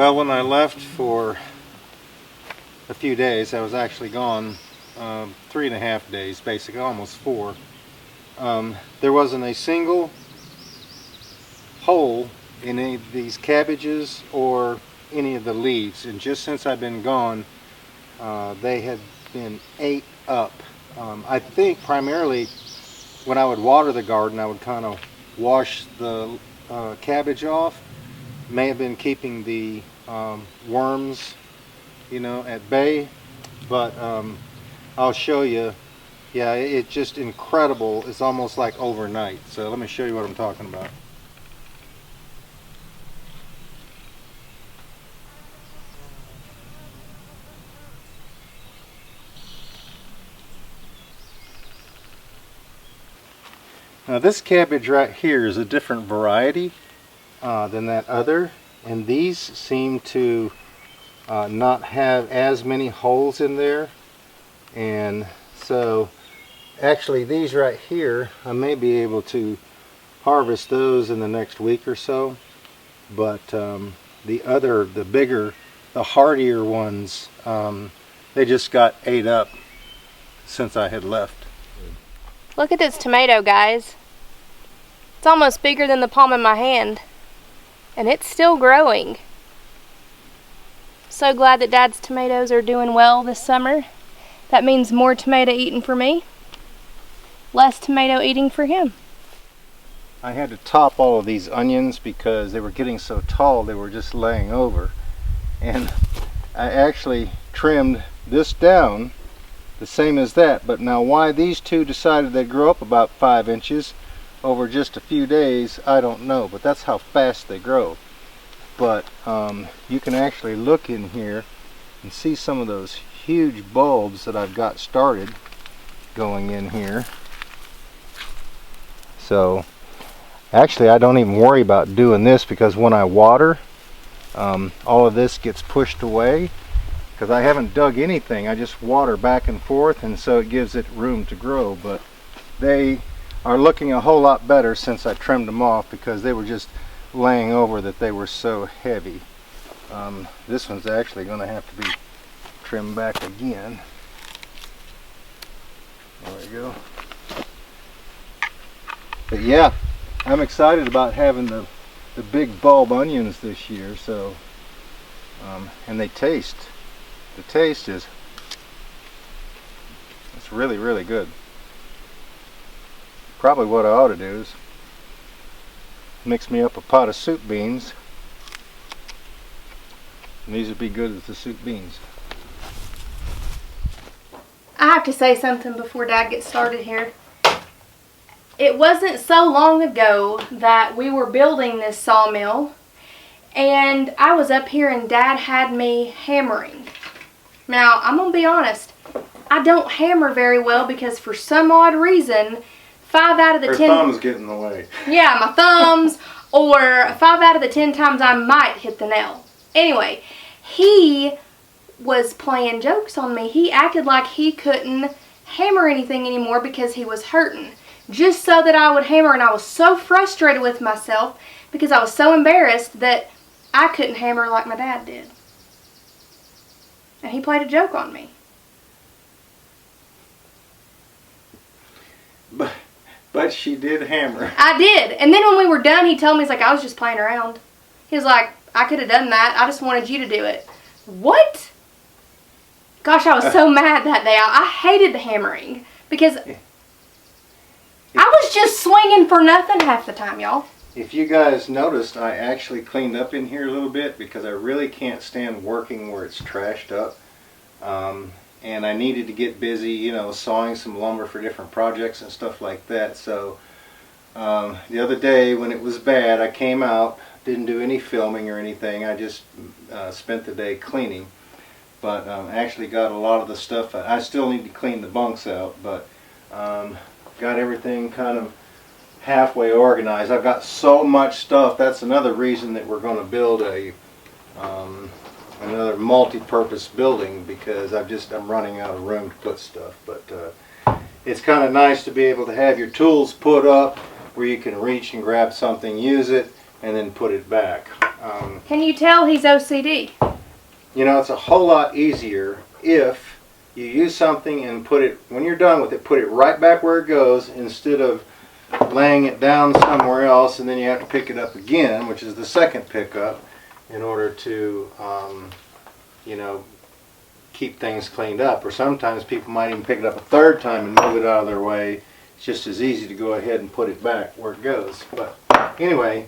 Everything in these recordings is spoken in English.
Well, when I left for a few days, I was actually gone 3.5 days, basically almost 4. There wasn't a single hole in any of these cabbages or any of the leaves, and just since I've been gone, they have been ate up. I think primarily when I would water the garden, I would kind of wash the cabbage off. May have been keeping the worms, you know, at bay, but I'll show you. Yeah, it's just incredible. It's almost like overnight. So let me show you what I'm talking about. Now this cabbage right here is a different variety than that other, and these seem to not have as many holes in there, and so actually these right here, I may be able to harvest those in the next week or so, but the bigger, the hardier ones, they just got ate up since I had left. Look at this tomato, guys. It's almost bigger than the palm of my hand, and it's still growing. So glad that Dad's tomatoes are doing well this summer. That means more tomato eating for me, less tomato eating for him. I had to top all of these onions because they were getting so tall they were just laying over, and I actually trimmed this down the same as that, but now why these two decided they'd grow up about 5 inches over just a few days, I don't know, but that's how fast they grow. But you can actually look in here and see some of those huge bulbs that I've got started going in here. So actually I don't even worry about doing this, because when I water, all of this gets pushed away, because I haven't dug anything. I just water back and forth, and so it gives it room to grow. But they are looking a whole lot better since I trimmed them off, because they were just laying over that they were so heavy. This one's actually going to have to be trimmed back again. There we go. But yeah, I'm excited about having the big bulb onions this year. So and the taste is, it's really, really good. Probably what I ought to do is mix me up a pot of soup beans, and these would be good as the soup beans. I have to say something before Dad gets started here. It wasn't so long ago that we were building this sawmill, and I was up here and Dad had me hammering. Now, I'm going to be honest, I don't hammer very well because for some odd reason, 5 out of the 10... Her thumbs get in the way. Yeah, my thumbs, or 5 out of the 10 times I might hit the nail. Anyway, he was playing jokes on me. He acted like he couldn't hammer anything anymore because he was hurting, just so that I would hammer, and I was so frustrated with myself because I was so embarrassed that I couldn't hammer like my dad did. And he played a joke on me. But she did hammer. I did. And then when we were done, he told me, he's like, I was just playing around. He was like, I could have done that. I just wanted you to do it. What? Gosh, I was so mad that day. I hated the hammering because I was just swinging for nothing half the time, y'all. If you guys noticed, I actually cleaned up in here a little bit because I really can't stand working where it's trashed up. And I needed to get busy, you know, sawing some lumber for different projects and stuff like that. So the other day when it was bad, I came out, didn't do any filming or anything. I just spent the day cleaning. But actually got a lot of the stuff. I still need to clean the bunks out, but got everything kind of halfway organized. I've got so much stuff. That's another reason that we're going to build a another multi-purpose building, because I'm running out of room to put stuff. But it's kind of nice to be able to have your tools put up where you can reach and grab something, use it, and then put it back. Can you tell he's OCD? You know, it's a whole lot easier if you use something and put it, when you're done with it, put it right back where it goes instead of laying it down somewhere else and then you have to pick it up again, which is the second pickup, in order to, you know, keep things cleaned up. Or sometimes people might even pick it up a third time and move it out of their way. It's just as easy to go ahead and put it back where it goes. But anyway,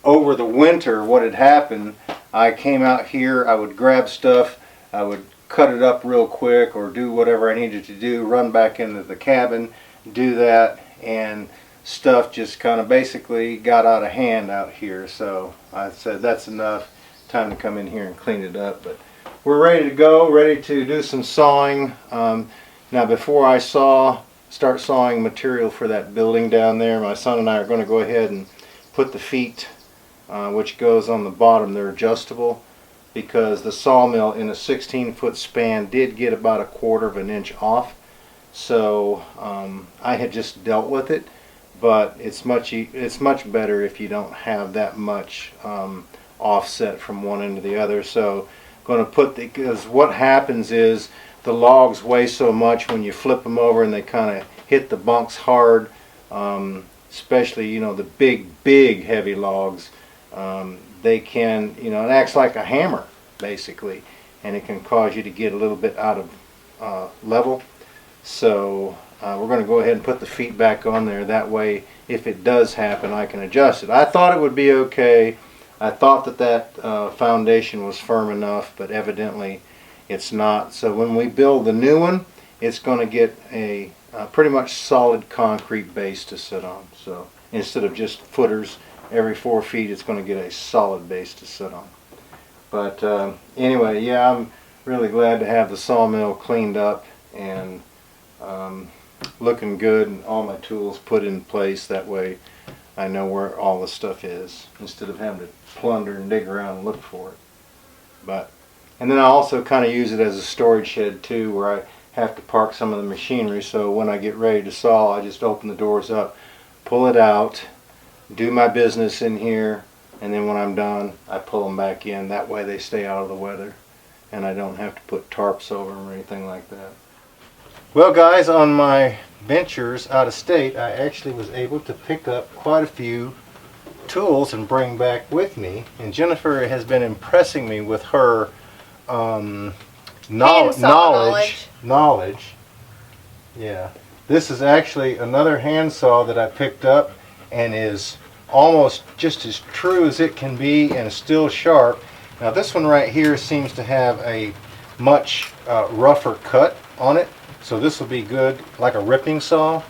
over the winter, what had happened, I came out here, I would grab stuff, I would cut it up real quick or do whatever I needed to do, run back into the cabin, do that, and stuff just kind of basically got out of hand out here. So I said, that's enough, time to come in here and clean it up. But we're ready to go, ready to do some sawing. Now before I start sawing material for that building down there, my son and I are going to go ahead and put the feet, which goes on the bottom, they're adjustable, because the sawmill in a 16-foot span did get about 1/4 of an inch off. So I had just dealt with it, but it's much better if you don't have that much offset from one end to the other. So going to put because what happens is the logs weigh so much when you flip them over and they kind of hit the bunks hard, especially, you know, the big heavy logs. They can, you know, it acts like a hammer basically, and it can cause you to get a little bit out of level. So we're going to go ahead and put the feet back on there. That way, if it does happen, I can adjust it. I thought it would be okay. I thought that foundation was firm enough, but evidently it's not. So when we build the new one, it's going to get a pretty much solid concrete base to sit on. So instead of just footers every 4 feet, it's going to get a solid base to sit on. But anyway, yeah, I'm really glad to have the sawmill cleaned up and looking good, and all my tools put in place. That way I know where all the stuff is instead of having to plunder and dig around and look for it. And then I also kind of use it as a storage shed too, where I have to park some of the machinery, so when I get ready to saw, I just open the doors up, pull it out, do my business in here, and then when I'm done, I pull them back in. That way they stay out of the weather and I don't have to put tarps over them or anything like that. Well guys, on my ventures out of state, I actually was able to pick up quite a few tools and bring back with me, and Jennifer has been impressing me with her knowledge. Yeah, this is actually another handsaw that I picked up and is almost just as true as it can be and still sharp. Now this one right here seems to have a much rougher cut on it, so this will be good, like a ripping saw.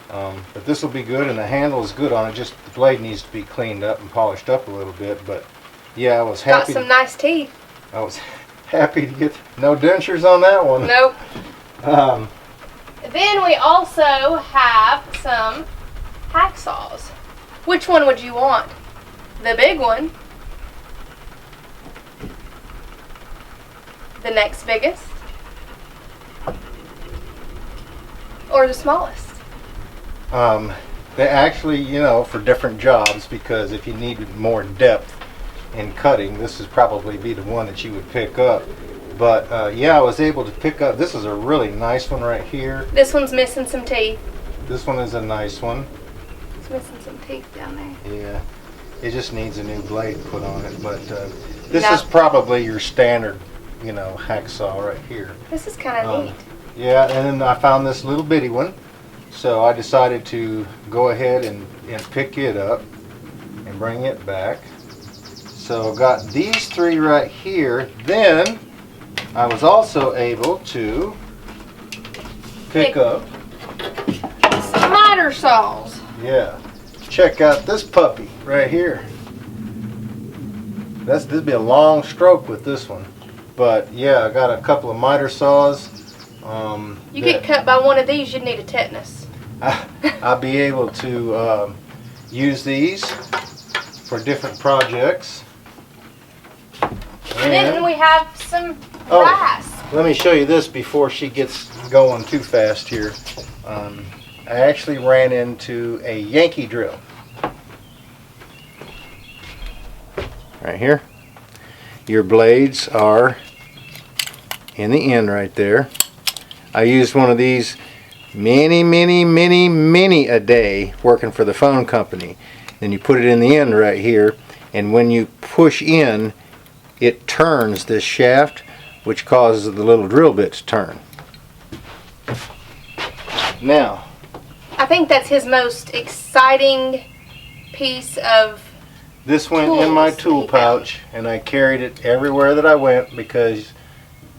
But this will be good, and the handle is good on it. Just the blade needs to be cleaned up and polished up a little bit. But yeah, I was happy. Got some nice teeth. I was happy to get no dentures on that one. Nope. Then we also have some hacksaws. Which one would you want? The big one, the next biggest, or the smallest? They actually, you know, for different jobs, because if you needed more depth in cutting, this is probably be the one that you would pick up. But yeah, I was able to pick up, this is a really nice one right here. This one's missing some teeth. This one is a nice one. It's missing some teeth down there. Yeah, it just needs a new blade put on it. But this is probably your standard, you know, hacksaw right here. This is kind of neat. Yeah, and then I found this little bitty one. So I decided to go ahead and pick it up and bring it back. So got these three right here. Then I was also able to pick up some miter saws. Yeah. Check out this puppy right here. This'll be a long stroke with this one. But yeah, I got a couple of miter saws. You get cut by one of these, you'd need a tetanus. I'll be able to use these for different projects. And then we have some brass. Let me show you this before she gets going too fast here. I actually ran into a Yankee drill. right here. Your blades are in the end right there. I used one of these many a day working for the phone company. Then you put it in the end right here, and when you push in, it turns this shaft, which causes the little drill bit to turn. Now, I think that's his most exciting piece of this went in my tool pouch, and I carried it everywhere that I went because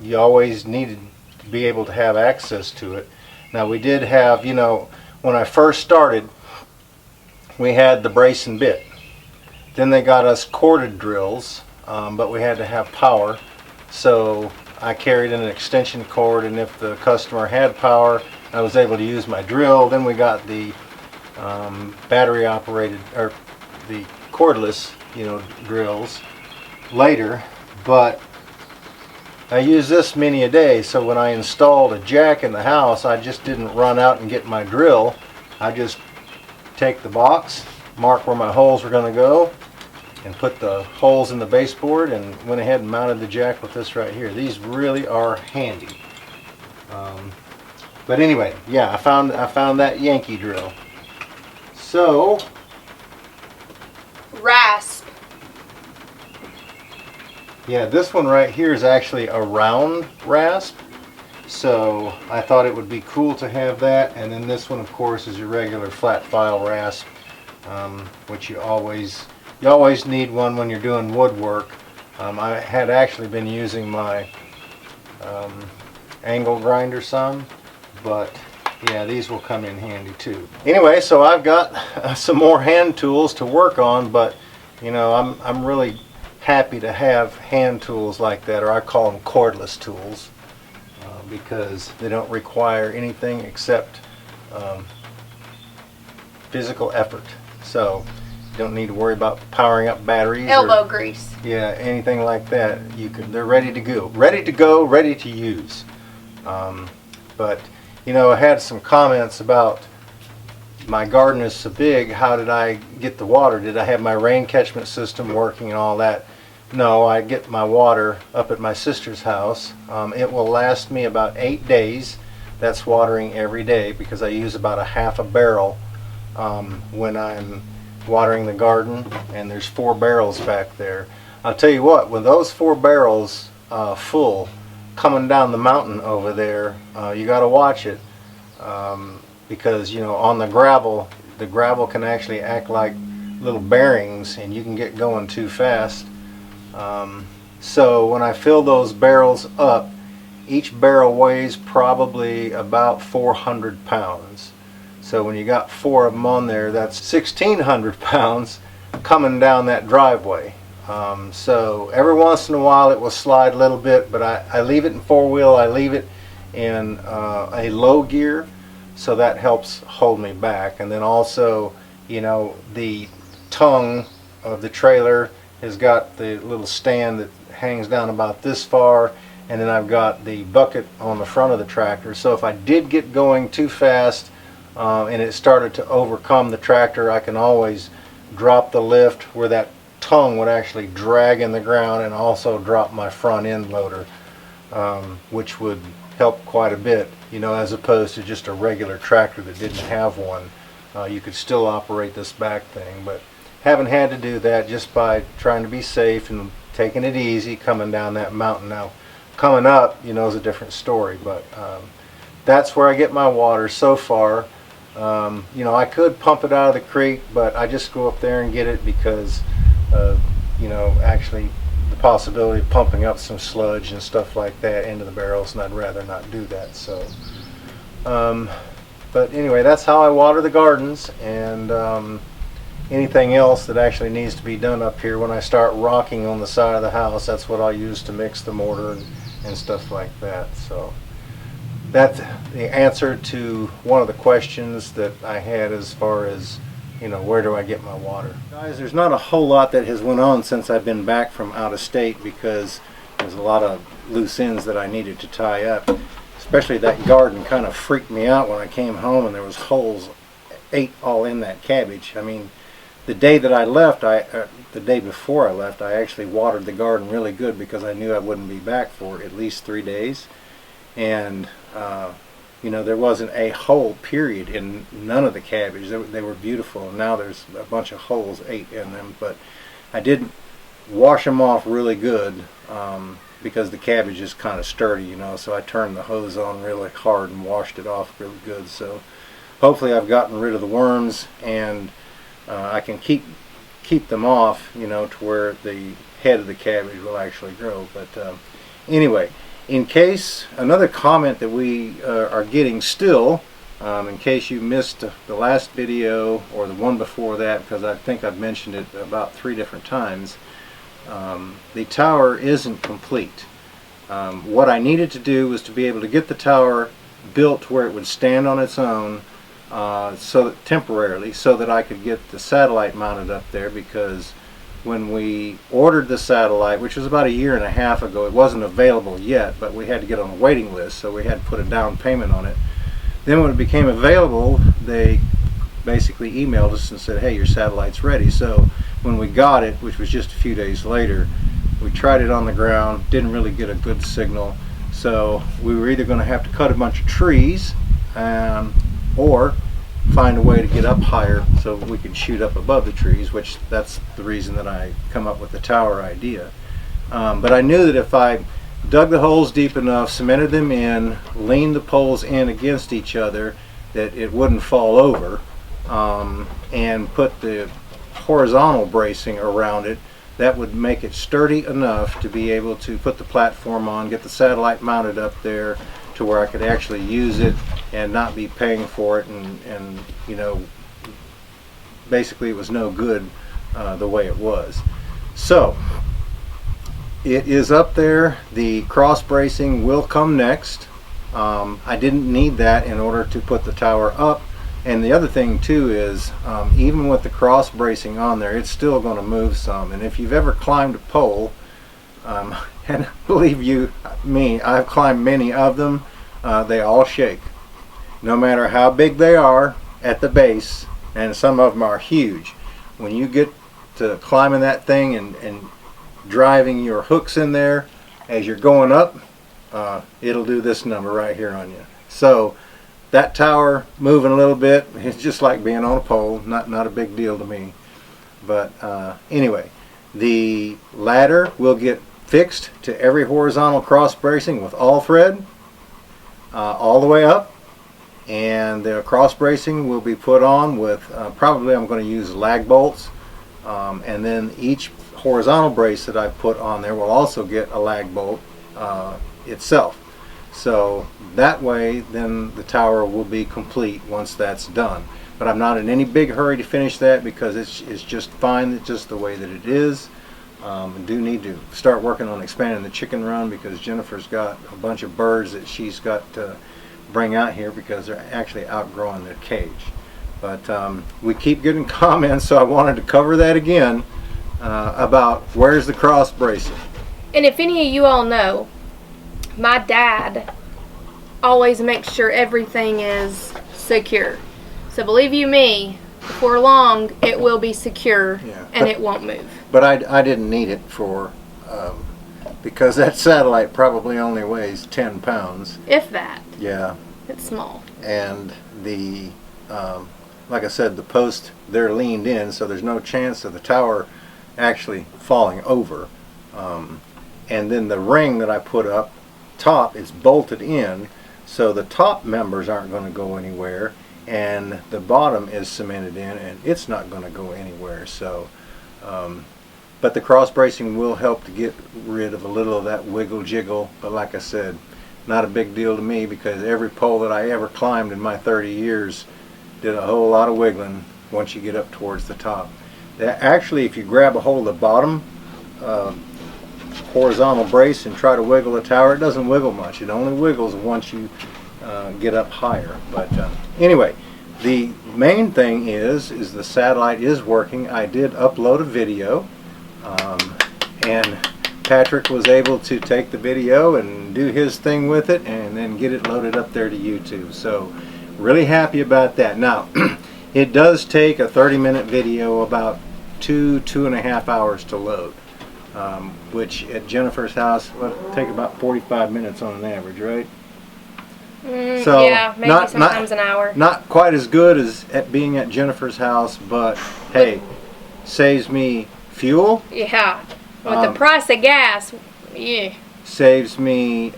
you always needed to be able to have access to it. Now, we did have, you know, when I first started, we had the brace and bit. Then they got us corded drills, but we had to have power. So I carried an extension cord, and if the customer had power, I was able to use my drill. Then we got the battery operated, or the cordless, you know, drills later, but I use this many a day, so when I installed a jack in the house, I just didn't run out and get my drill. I just take the box, mark where my holes were going to go, and put the holes in the baseboard, and went ahead and mounted the jack with this right here. These really are handy. But anyway, yeah, I found that Yankee drill. So rasp. Yeah, this one right here is actually a round rasp, so I thought it would be cool to have that. And then this one, of course, is your regular flat file rasp, which you always need one when you're doing woodwork. I had actually been using my angle grinder some, but yeah, these will come in handy too. Anyway, so I've got some more hand tools to work on, but you know, I'm really happy to have hand tools like that, or I call them cordless tools, because they don't require anything except physical effort. So you don't need to worry about powering up batteries, elbow grease. Yeah, anything like that. They're ready to go, ready to use. But you know, I had some comments about my garden is so big, how did I get the water? Did I have my rain catchment system working and all that? No, I get my water up at my sister's house. It will last me about 8 days. That's watering every day because I use about a half a barrel when I'm watering the garden, and there's 4 barrels back there. I'll tell you what, with those 4 barrels full coming down the mountain over there, you got to watch it. Because you know, on the gravel can actually act like little bearings, and you can get going too fast. So when I fill those barrels up, each barrel weighs probably about 400 pounds. So when you got 4 of them on there, that's 1,600 pounds coming down that driveway. So every once in a while it will slide a little bit, but I leave it in 4-wheel. I leave it in a low gear, so that helps hold me back. And then also, you know, the tongue of the trailer has got the little stand that hangs down about this far, and then I've got the bucket on the front of the tractor. So if I did get going too fast and it started to overcome the tractor, I can always drop the lift where that tongue would actually drag in the ground, and also drop my front end loader, which would help quite a bit, you know, as opposed to just a regular tractor that didn't have one. You could still operate this back thing, but haven't had to do that, just by trying to be safe and taking it easy coming down that mountain. Now coming up, you know, is a different story, but that's where I get my water so far. You know, I could pump it out of the creek, but I just go up there and get it because you know, actually the possibility of pumping up some sludge and stuff like that into the barrels, and I'd rather not do that. So but anyway, that's how I water the gardens. And anything else that actually needs to be done up here, when I start rocking on the side of the house, that's what I'll use to mix the mortar and stuff like that. So that's the answer to one of the questions that I had, as far as, you know, where do I get my water. Guys, there's not a whole lot that has went on since I've been back from out of state, because there's a lot of loose ends that I needed to tie up. Especially that garden kind of freaked me out when I came home and there was holes 8 all in that cabbage. I mean, the day that I left, the day before I left, I actually watered the garden really good because I knew I wouldn't be back for at least 3 days. And you know, there wasn't a hole period in none of the cabbage. They were beautiful, and now there's a bunch of holes ate in them. But I did wash them off really good because the cabbage is kind of sturdy, you know, so I turned the hose on really hard and washed it off really good. So hopefully I've gotten rid of the worms, and I can keep them off, you know, to where the head of the cabbage will actually grow. But anyway, in case, another comment that we are getting still, in case you missed the last video or the one before that, because I think I've mentioned it about 3 different times, the tower isn't complete. What I needed to do was to be able to get the tower built where it would stand on its own, so that, temporarily, so that I could get the satellite mounted up there, because when we ordered the satellite, which was about 1.5 years ago, it wasn't available yet, but we had to get on a waiting list, so we had to put a down payment on it. Then when it became available, they basically emailed us and said, hey, your satellite's ready. So when we got it, which was just a few days later, we tried it on the ground, didn't really get a good signal, so we were either going to have to cut a bunch of trees or find a way to get up higher so we could shoot up above the trees, which that's the reason that I come up with the tower idea. But I knew that if I dug the holes deep enough, cemented them in, leaned the poles in against each other, that it wouldn't fall over, and put the horizontal bracing around it, that would make it sturdy enough to be able to put the platform on, get the satellite mounted up there to where I could actually use it and not be paying for it, and you know, basically it was no good the way it was. So it is up there. The cross bracing will come next. I didn't need that in order to put the tower up. And the other thing too is, even with the cross bracing on there, it's still going to move some. And if you've ever climbed a pole, and believe you me, I've climbed many of them, they all shake. No matter how big they are at the base, and some of them are huge, when you get to climbing that thing and driving your hooks in there as you're going up, it'll do this number right here on you. So that tower moving a little bit, it's just like being on a pole, not a big deal to me. But anyway, the ladder will get fixed to every horizontal cross bracing with all thread all the way up, and the cross bracing will be put on with probably I'm going to use lag bolts, and then each horizontal brace that I put on there will also get a lag bolt itself. So that way then the tower will be complete once that's done. But I'm not in any big hurry to finish that because it's just fine, it's just the way that it is. I do need to start working on expanding the chicken run because Jennifer's got a bunch of birds that she's got to bring out here because they're actually outgrowing their cage. But we keep getting comments, so I wanted to cover that again about where's the cross bracing. And if any of you all know, my dad always makes sure everything is secure. So believe you me, before long it will be secure, yeah, and it won't move. But I didn't need it for, because that satellite probably only weighs 10 pounds. If that. Yeah. It's small. And the, like I said, the posts, they're leaned in, so there's no chance of the tower actually falling over. And then the ring that I put up top is bolted in, so the top members aren't going to go anywhere, and the bottom is cemented in, and it's not going to go anywhere. So but the cross bracing will help to get rid of a little of that wiggle jiggle, but like I said, not a big deal to me because every pole that I ever climbed in my 30 years did a whole lot of wiggling once you get up towards the top. Actually, if you grab a hold of the bottom horizontal brace and try to wiggle the tower, it doesn't wiggle much. It only wiggles once you get up higher. But anyway, the main thing is the satellite is working. I did upload a video, and Patrick was able to take the video and do his thing with it and then get it loaded up there to YouTube. So really happy about that. Now, It does take a 30-minute video about 2.5 hours to load, which at Jennifer's house would take about 45 minutes on an average, right? So yeah, maybe sometimes an hour. Not quite as good as at being at Jennifer's house, but hey, saves me fuel. Yeah, with the price of gas, yeah. Saves me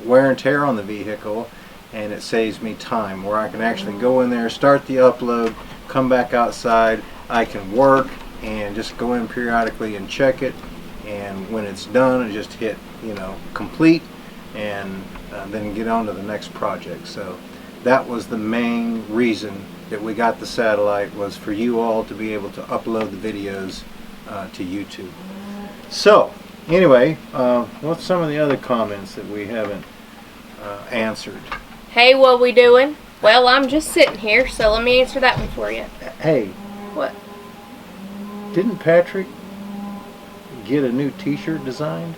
wear and tear on the vehicle, and it saves me time where I can actually go in there, start the upload, come back outside. I can work and just go in periodically and check it, and when it's done, I just hit, you know, complete, and then get on to the next project. So that was the main reason that we got the satellite, was for you all to be able to upload the videos to YouTube. So anyway, what's some of the other comments that we haven't answered? Hey, what we doing? Well, I'm just sitting here, so let me answer that one for you. Hey. What? Didn't Patrick get a new t-shirt designed?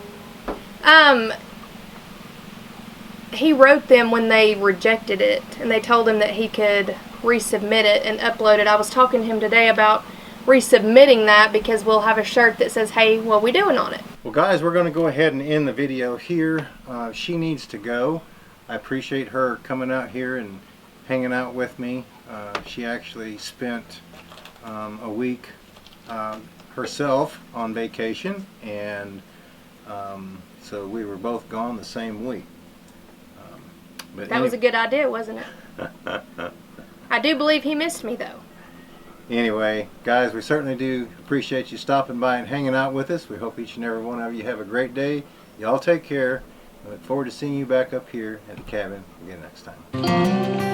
He wrote them when they rejected it, and they told him that he could resubmit it and upload it. I was talking to him today about resubmitting that because we'll have a shirt that says, hey, what we doing on it. Well guys, we're going to go ahead and end the video here. She needs to go. I appreciate her coming out here and hanging out with me. She actually spent a week herself on vacation, and so we were both gone the same week. But that was a good idea, wasn't it? I do believe he missed me, though. Anyway, guys, we certainly do appreciate you stopping by and hanging out with us. We hope each and every one of you have a great day. Y'all take care. I look forward to seeing you back up here at the cabin again next time.